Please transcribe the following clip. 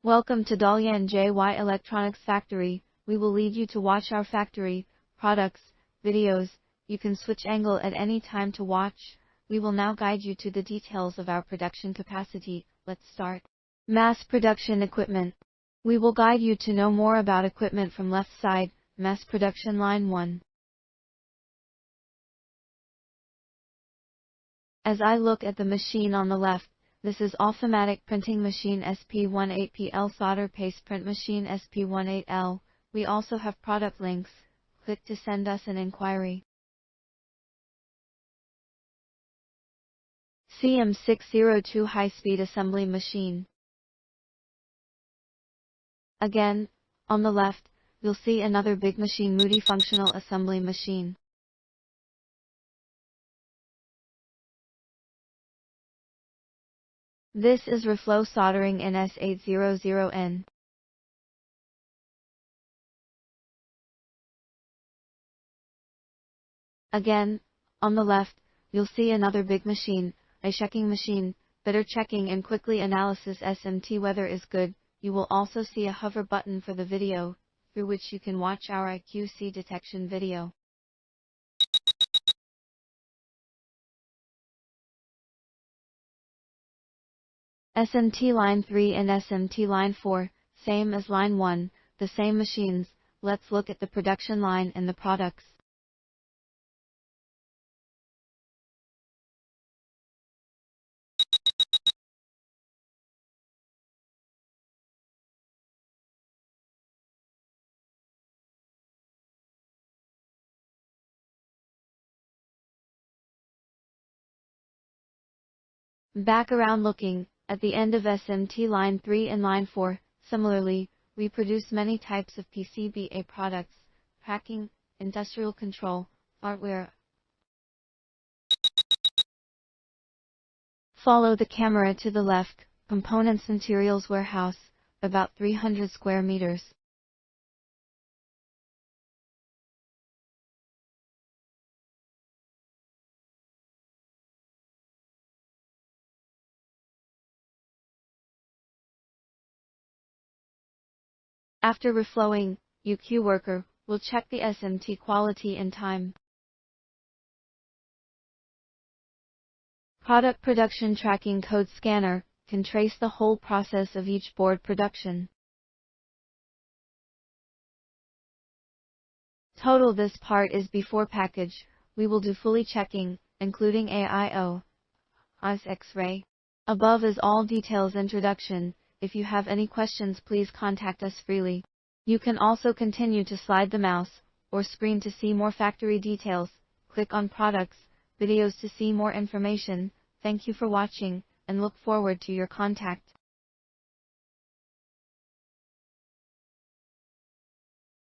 Welcome to Dalian JY Electronics Factory. We will lead you to watch our factory, products, videos. You can switch angle at any time to watch. We will now guide you to the details of our production capacity. Let's start. Mass production equipment. We will guide you to know more about equipment from left side, mass production line 1. As I look at the machine on the left, this is automatic printing machine SP18PL solder paste print machine SP18L. We also have product links. Click to send us an inquiry. CM602 high-speed assembly machine. Again, on the left, you'll see another big machine multifunctional assembly machine. This is reflow soldering NS800N. Again, on the left, you'll see another big machine, a checking machine, better checking and quickly analysis SMT weather is good. You will also see a hover button for the video, through which you can watch our IQC detection video. SMT line 3 and SMT line 4, same as line 1, the same machines. Let's look at the production line and the products. Back around looking at the end of SMT line 3 and line 4, similarly, we produce many types of PCBA products, packing, industrial control, hardware. Follow the camera to the left, components materials warehouse, about 300 square meters. After reflowing, UQ worker will check the SMT quality in time. Product production tracking code scanner can trace the whole process of each board production. Total this part is before package. We will do fully checking, including AIO, AS X-ray. Above is all details introduction. If you have any questions, please contact us freely. You can also continue to slide the mouse or screen to see more factory details. Click on products, videos to see more information. Thank you for watching and look forward to your contact.